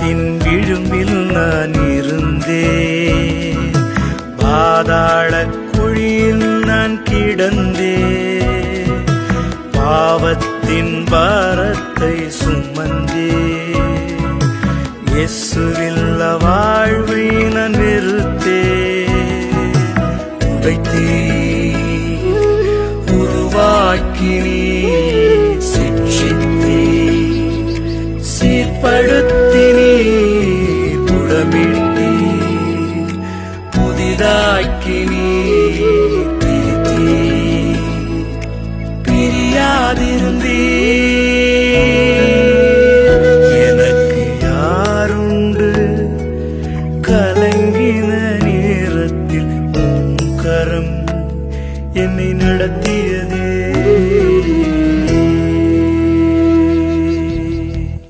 மரணத்தின் விளிம்பில் நான் இருந்தேன், பாதாள குழியில் நான் கிடந்தேன், பாவத்தின் பாரத்தை சுமந்தேன், இயேசுவில்ல வாழ்வை நான் வெறுத்தேன். உடைத்தீர், உருவாக்கினீர், சிட்சித்தீர், சீர்படுத்தினீர், புடமிட்டீர், புதிதாக்கி